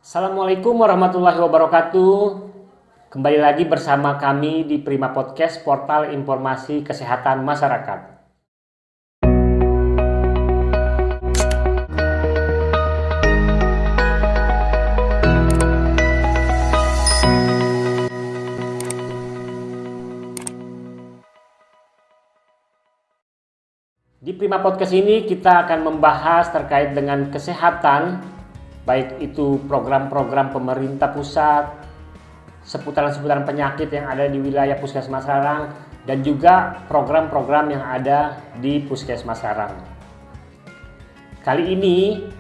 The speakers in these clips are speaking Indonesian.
Assalamualaikum warahmatullahi wabarakatuh. Kembali lagi bersama kami di Prima Podcast, portal informasi kesehatan masyarakat. Di Prima Podcast ini kita akan membahas terkait dengan kesehatan, baik itu program-program pemerintah pusat, seputaran-seputaran penyakit yang ada di wilayah Puskesmas Rarang, dan juga program-program yang ada di Puskesmas Rarang. Kali ini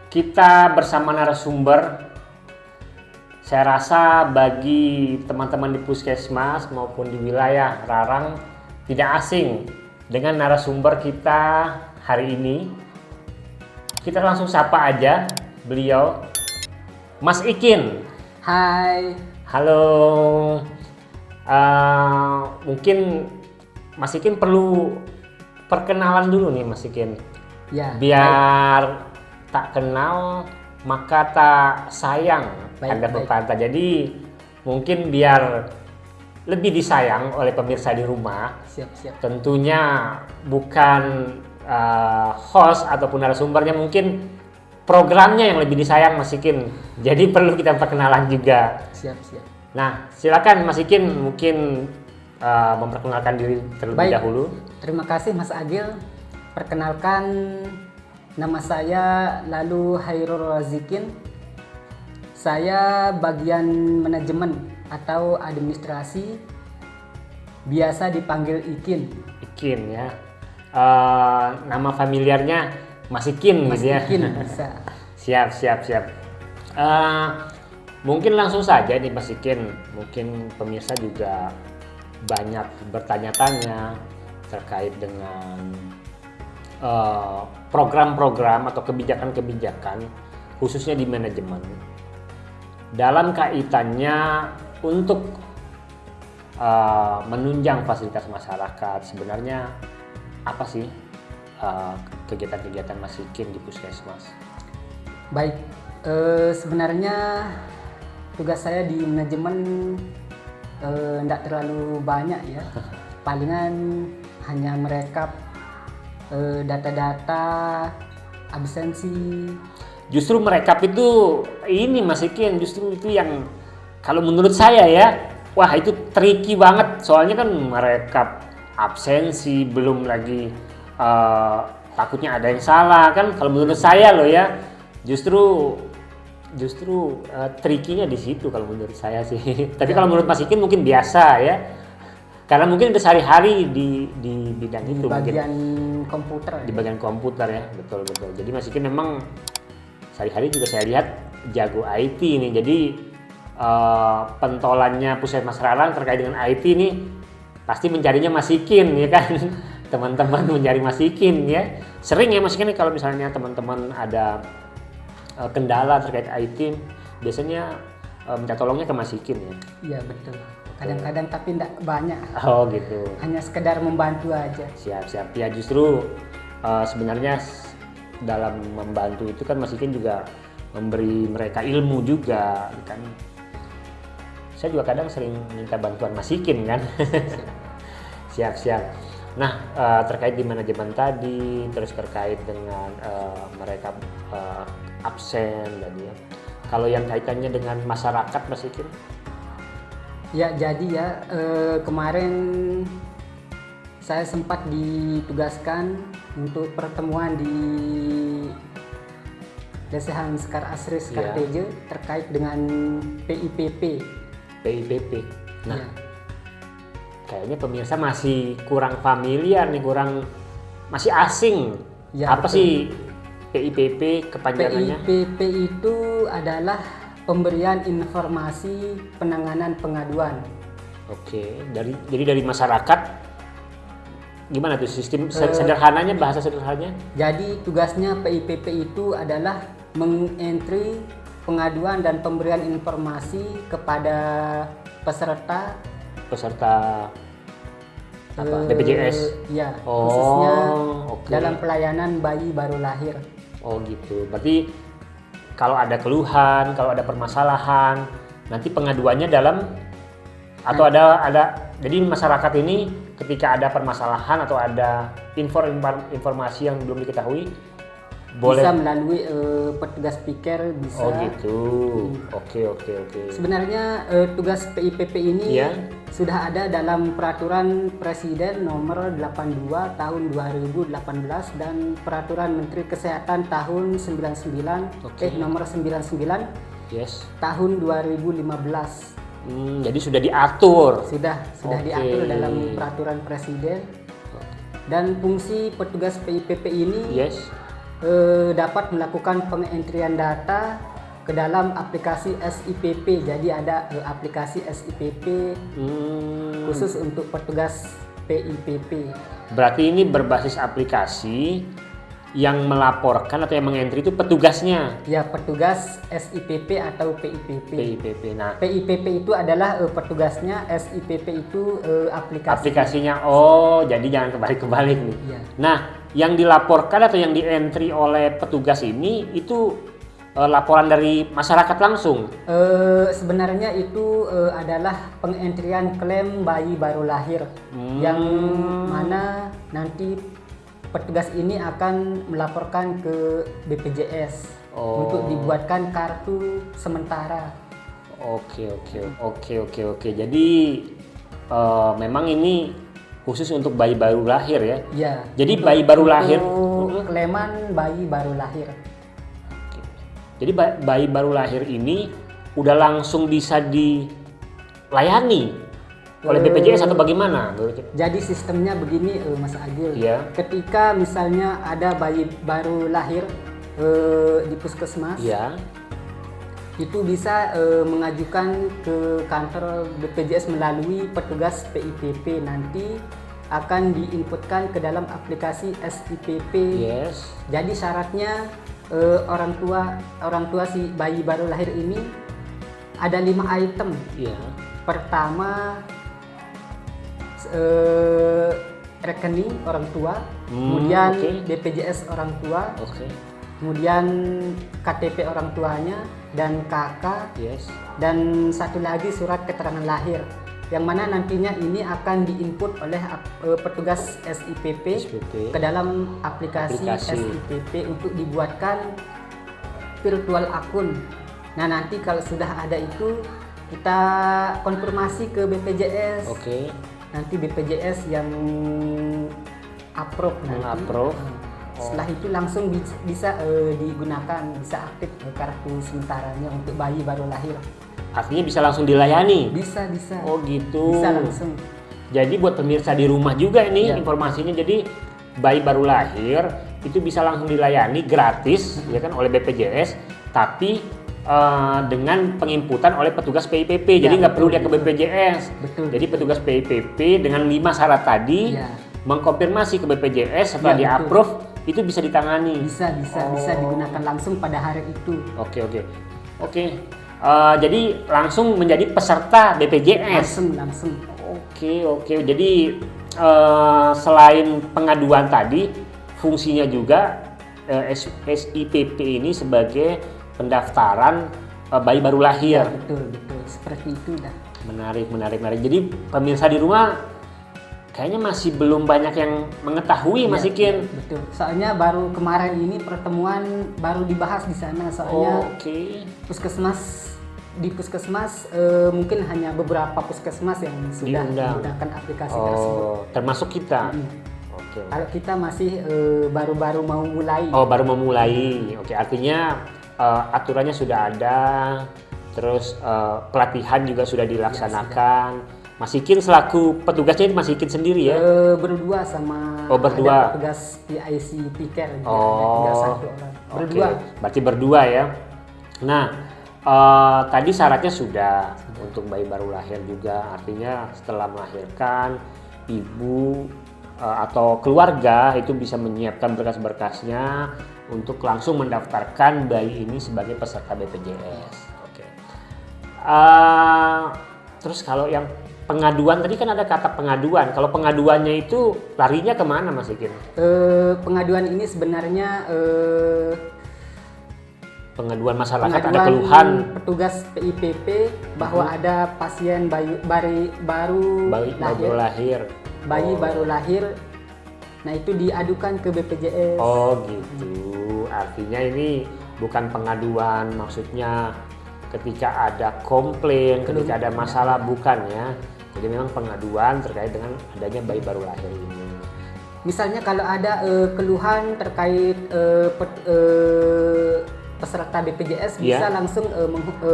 kita bersama narasumber. Saya rasa bagi teman-teman di Puskesmas maupun di wilayah Rarang tidak asing dengan narasumber kita hari ini. Kita langsung sapa aja beliau, Mas Ikin. Hai. Halo. Mungkin Mas Ikin perlu perkenalan dulu nih, Mas Ikin. Ya. Biar tak kenal maka tak sayang, ada pepatah. Jadi mungkin biar lebih disayang oleh pemirsa di rumah. Siap. Tentunya bukan host ataupun narasumbernya, mungkin programnya yang lebih disayang Mas Ikin. Jadi perlu kita perkenalan juga. Siap. Nah, silakan Mas Ikin mungkin memperkenalkan diri terlebih dahulu. Terima kasih Mas Agil. Perkenalkan, nama saya Lalu Hairul Razikin. Saya bagian manajemen atau administrasi, biasa dipanggil Ikin. Ikin ya. Nama familiarnya Mas Ikin Mas gitu ya. Ikin bisa. Siap. Mungkin langsung saja nih Mas Ikin. Mungkin pemirsa juga banyak bertanya-tanya terkait dengan program-program atau kebijakan-kebijakan khususnya di manajemen dalam kaitannya untuk menunjang fasilitas masyarakat. Sebenarnya apa sih kegiatan-kegiatan Mas Ikin di Puskesmas? Baik, sebenarnya tugas saya di manajemen tidak terlalu banyak ya. Palingan hanya merekap data-data absensi. Justru merekap itu ini Mas Ikin, justru itu yang kalau menurut saya ya, wah itu tricky banget. Soalnya kan merekap absensi, belum lagi takutnya ada yang salah kan. Kalau menurut saya loh ya, justru tricky-nya di situ kalau menurut saya sih. Tapi kalau menurut Mas Ikin mungkin biasa ya. Karena mungkin udah sehari-hari di bidang itu, bagian mungkin komputer. di bagian komputer ya, betul. Jadi Mas Ikin memang sehari-hari juga saya lihat jago IT nih. Jadi pentolannya Puskesmas Rarang terkait dengan IT nih pasti mencarinya Mas Ikin ya kan. Teman-teman mencari Mas Ikin ya. Sering ya Mas Ikin kalau misalnya teman-teman ada kendala terkait IT, biasanya minta tolongnya ke Mas Ikin ya. Iya betul. Kadang-kadang tapi tidak banyak. Oh gitu. Hanya sekedar membantu aja. Siap. Ya justru sebenarnya dalam membantu itu kan Mas Ikin juga memberi mereka ilmu juga kan. Saya juga kadang sering minta bantuan Mas Ikin kan. Siap. Nah, terkait di manajemen tadi, terus terkait dengan mereka absen tadi ya. Kalau yang kaitannya dengan masyarakat Mas Ikin? Ya jadi ya kemarin saya sempat ditugaskan untuk pertemuan di Desahan Sekar Asri Sekar Teje terkait dengan PIPP. Nah, ya. Kayaknya pemirsa masih kurang familiar nih, masih asing. Ya, apa betul. sih PIPP kepanjangannya? PIPP itu adalah pemberian informasi penanganan pengaduan. Oke, jadi dari masyarakat gimana tuh sistem sederhananya, bahasa sederhananya? Jadi tugasnya PIPP itu adalah mengentry pengaduan dan pemberian informasi kepada peserta apa? BPJS. Ya, khususnya okay. Dalam pelayanan bayi baru lahir. Oh gitu. Berarti kalau ada keluhan, kalau ada permasalahan, nanti pengaduannya dalam atau ada jadi masyarakat ini ketika ada permasalahan atau ada informasi yang belum diketahui boleh bisa melalui petugas piker bisa. Oh gitu. Oke. Sebenarnya tugas PIPP ini ya, sudah ada dalam peraturan Presiden nomor 82 tahun 2018 dan peraturan Menteri Kesehatan tahun 99 nomor 99 yes. tahun 2015. Jadi sudah diatur. Sudah diatur dalam peraturan Presiden. Dan fungsi petugas PIPP ini Yes. Dapat melakukan pengentrian data ke dalam aplikasi SIPP. Jadi ada aplikasi SIPP khusus untuk petugas PIPP. Berarti ini berbasis aplikasi yang melaporkan atau yang mengentri itu petugasnya. Ya, petugas SIPP atau PIPP. PIPP. Nah, PIPP itu adalah petugasnya, SIPP itu aplikasinya. Oh, jadi jangan kebalik-kebalik nih. Ya. Nah, yang dilaporkan atau yang dientri oleh petugas ini itu laporan dari masyarakat langsung. Sebenarnya itu adalah pengentrian klaim bayi baru lahir yang mana nanti petugas ini akan melaporkan ke BPJS untuk dibuatkan kartu sementara. Oke. Jadi memang ini khusus untuk bayi baru lahir ya? Ya. Jadi bayi baru lahir. Klaiman bayi baru lahir. Jadi bayi baru lahir ini udah langsung bisa dilayani oleh BPJS atau bagaimana? Jadi sistemnya begini Mas Agil. Iya. Ketika misalnya ada bayi baru lahir di puskesmas, iya, itu bisa mengajukan ke kantor BPJS melalui petugas PIPP. Nanti akan diinputkan ke dalam aplikasi SIPP. Yes. Jadi syaratnya orang tua si bayi baru lahir ini ada 5 item. Iya. Pertama rekening orang tua, kemudian BPJS orang tua, kemudian KTP orang tuanya dan KK, yes. Dan satu lagi surat keterangan lahir, yang mana nantinya ini akan diinput oleh petugas SIPP ke dalam aplikasi SIPP untuk dibuatkan virtual akun. Nah, nanti kalau sudah ada itu kita konfirmasi ke BPJS. Nanti BPJS yang approve nanti. Setelah itu langsung bisa digunakan, bisa aktif kartu sementaranya untuk bayi baru lahir. Artinya bisa langsung dilayani? Bisa. Oh gitu. Bisa langsung. Jadi buat pemirsa di rumah juga ini informasinya. Jadi bayi baru lahir itu bisa langsung dilayani gratis ya kan oleh BPJS, tapi dengan penginputan oleh petugas PIPP. Jadi nggak perlu dia ke BPJS. Betul. Jadi petugas PIPP dengan 5 syarat tadi mengkonfirmasi ke BPJS setelah di-approve itu bisa ditangani. Bisa digunakan langsung pada hari itu. Oke. Jadi langsung menjadi peserta BPJS. Langsung. Oke. Jadi selain pengaduan tadi, fungsinya juga SIPP ini sebagai pendaftaran bayi baru lahir. Ya, betul. Seperti itu dah. Menarik. Jadi pemirsa di rumah kayaknya masih belum banyak yang mengetahui, Mas Ikin. Betul. Soalnya baru kemarin ini pertemuan baru dibahas di sana. Soalnya di puskesmas mungkin hanya beberapa puskesmas yang sudah menggunakan aplikasi tersebut. Termasuk kita. Kalau kita masih baru-baru mau mulai. Baru memulai. Artinya aturannya sudah ada, terus pelatihan juga sudah dilaksanakan. Mas Ikin selaku petugasnya Mas Ikin sendiri ya? Berdua sama berdua. Ada petugas PIC Piker, tinggal 1 orang. Berdua. Berarti berdua ya. Nah, tadi syaratnya sudah untuk bayi baru lahir juga, artinya setelah melahirkan ibu atau keluarga itu bisa menyiapkan berkas-berkasnya untuk langsung mendaftarkan bayi ini sebagai peserta BPJS. Terus kalau yang pengaduan tadi kan ada kata pengaduan. Kalau pengaduannya itu larinya kemana, Mas Ikin? Pengaduan ini sebenarnya pengaduan masyarakat, ada pengaduan keluhan petugas PIPP bahwa ada pasien baru lahir. Bayi baru lahir. Nah, itu diadukan ke BPJS. Oh gitu. Artinya ini bukan pengaduan, maksudnya ketika ada komplain, ketika ada masalah, bukan ya. Jadi memang pengaduan terkait dengan adanya bayi baru lahir ini. Misalnya kalau ada keluhan terkait peserta BPJS bisa langsung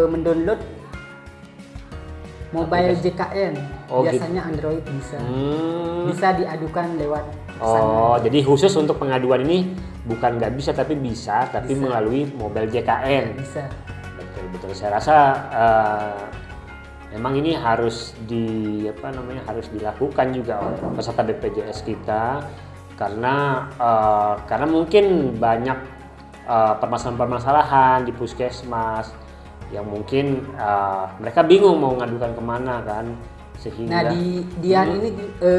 mendownload mobile JKN. Biasanya gitu. Android bisa diadukan lewat sana. Jadi khusus untuk pengaduan ini bukan nggak bisa tapi bisa melalui mobile JKN. Bisa. Betul. Saya rasa memang ini harus harus dilakukan juga oleh peserta BPJS kita karena mungkin banyak permasalahan-permasalahan di puskesmas yang mungkin mereka bingung mau ngadukan kemana kan, sehingga ini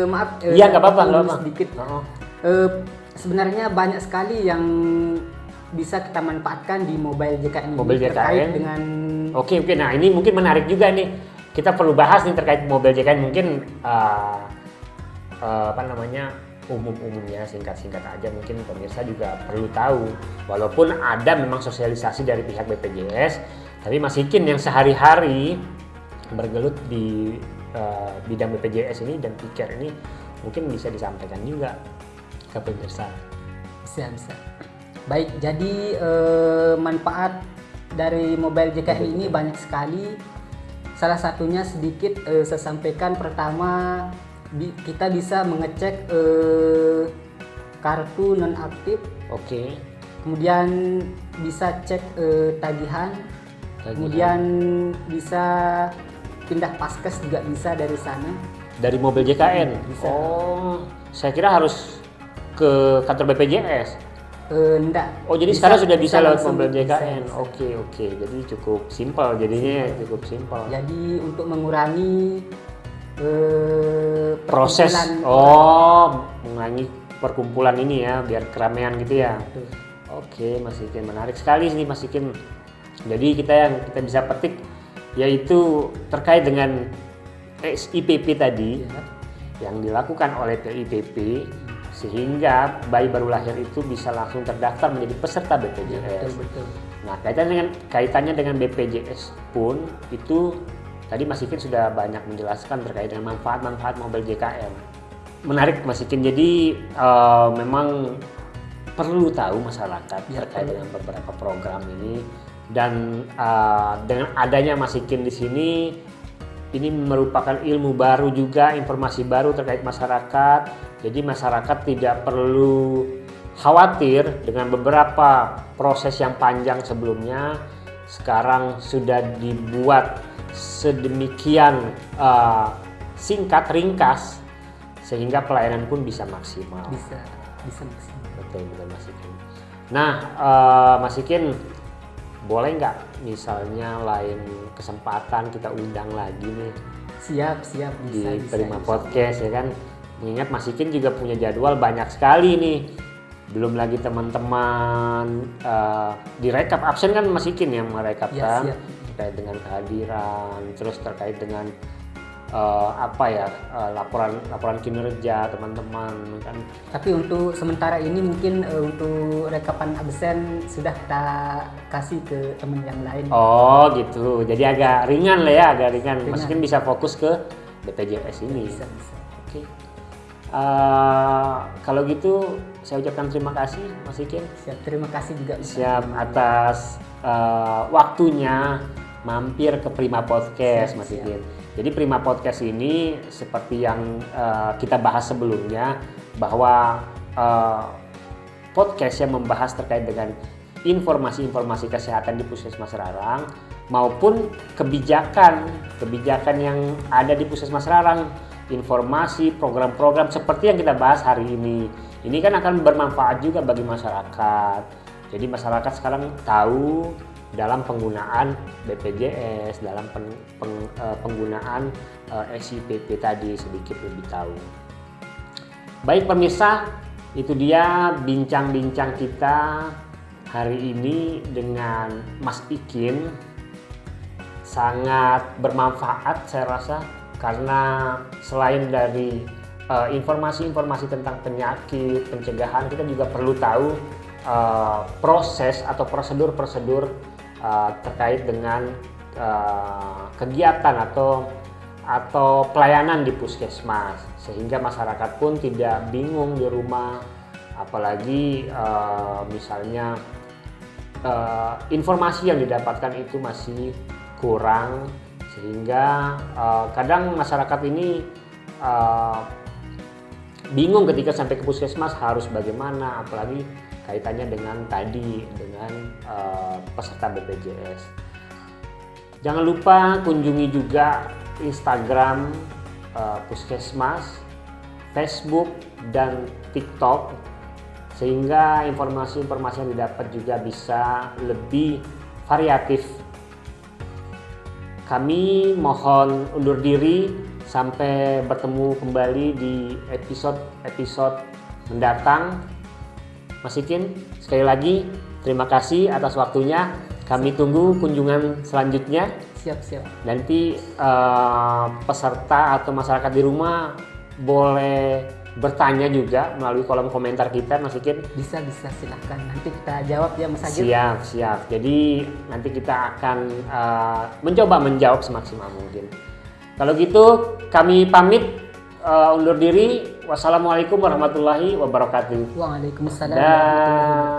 maaf nggak apa-apa sedikit. Sebenarnya banyak sekali yang bisa kita manfaatkan di mobile JKN terkait dengan Oke. Nah, ini mungkin menarik juga nih. Kita perlu bahas nih terkait mobile JKN, mungkin umumnya singkat-singkat aja, mungkin pemirsa juga perlu tahu. Walaupun ada memang sosialisasi dari pihak BPJS, tapi Mas Ikin yang sehari-hari bergelut di bidang BPJS ini dan PIKER ini mungkin bisa disampaikan juga ke pemirsa. Bisa. Baik, jadi manfaat dari mobile JKN ini banyak sekali. Salah satunya sedikit saya sampaikan. Pertama, kita bisa mengecek kartu nonaktif. Oke. Kemudian bisa cek tagihan. Kemudian bisa pindah paskes juga bisa dari sana. Dari mobil JKN? Bisa. Oh, saya kira harus ke kantor BPJS. Enggak. Oh, jadi sekarang sudah bisa lewat mobil JKN. Oke. Jadi cukup simpel jadinya, cukup simpel. Jadi untuk mengurangi proses mengurangi perkumpulan ini ya, biar keramaian gitu ya. Betul. Oke, Mas Ikin, menarik sekali sih Mas Ikin. Jadi kita bisa petik yaitu terkait dengan SIPP tadi yang dilakukan oleh PIPP sehingga bayi baru lahir itu bisa langsung terdaftar menjadi peserta BPJS. Betul. Nah, kaitannya dengan BPJS pun itu tadi Mas Ikin sudah banyak menjelaskan terkait dengan manfaat-manfaat mobile JKN. Menarik Mas Ikin, jadi memang perlu tahu masyarakat terkait dengan beberapa program ini, dan dengan adanya Mas Ikin di sini, ini merupakan ilmu baru juga, informasi baru terkait masyarakat. Jadi masyarakat tidak perlu khawatir dengan beberapa proses yang panjang sebelumnya. Sekarang sudah dibuat sedemikian singkat, ringkas, sehingga pelayanan pun bisa maksimal. Bisa maksimal. Betul Mas Ikin. Nah, Mas Ikin, boleh nggak misalnya lain kesempatan kita undang lagi nih? Siap. Bisa, di Prima Podcast ya kan. Mengingat Mas Ikin juga punya jadwal banyak sekali nih. Belum lagi teman-teman direkap, absen kan Mas Ikin yang merekap kan, terkait dengan kehadiran, terus terkait dengan laporan kinerja teman-teman kan. Tapi untuk sementara ini mungkin untuk rekapan absen sudah kita kasih ke teman yang lain. Oh gitu, jadi agak ringan lah ya, agak ringan. Mas Ikin bisa fokus ke BPJS ini. Bisa. Oke. Kalau gitu saya ucapkan terima kasih Mas Ikin. Siap, terima kasih juga. Siap atas waktunya mampir ke Prima Podcast. Mas Ikin. Jadi Prima Podcast ini seperti yang kita bahas sebelumnya, bahwa podcast yang membahas terkait dengan informasi-informasi kesehatan di Puskesmas Rarang maupun kebijakan yang ada di Puskesmas Rarang, informasi, program-program seperti yang kita bahas hari ini. Ini kan akan bermanfaat juga bagi masyarakat. Jadi masyarakat sekarang tahu dalam penggunaan BPJS, dalam penggunaan SIPP tadi, sedikit lebih tahu. Baik pemirsa, itu dia bincang-bincang kita hari ini dengan Mas Ikin sangat bermanfaat saya rasa, karena selain dari informasi-informasi tentang penyakit, pencegahan, kita juga perlu tahu proses atau prosedur-prosedur terkait dengan kegiatan atau pelayanan di puskesmas, sehingga masyarakat pun tidak bingung di rumah, apalagi misalnya informasi yang didapatkan itu masih kurang, sehingga kadang masyarakat ini bingung ketika sampai ke puskesmas harus bagaimana, apalagi kaitannya dengan peserta BPJS. Jangan lupa kunjungi juga Instagram puskesmas, Facebook dan TikTok, sehingga informasi-informasi yang didapat juga bisa lebih variatif. Kami mohon undur diri. Sampai bertemu kembali di episode mendatang. Mas Ikin, sekali lagi terima kasih atas waktunya. Kami tunggu kunjungan selanjutnya. Siap. Nanti peserta atau masyarakat di rumah boleh bertanya juga melalui kolom komentar kita, Mas Ikin. Bisa silahkan. Nanti kita jawab ya Mas Agil. Siap. Jadi nanti kita akan mencoba menjawab semaksimal mungkin. Kalau gitu kami pamit undur diri. Wassalamualaikum warahmatullahi wabarakatuh. Waalaikumsalam warahmatullahi wabarakatuh.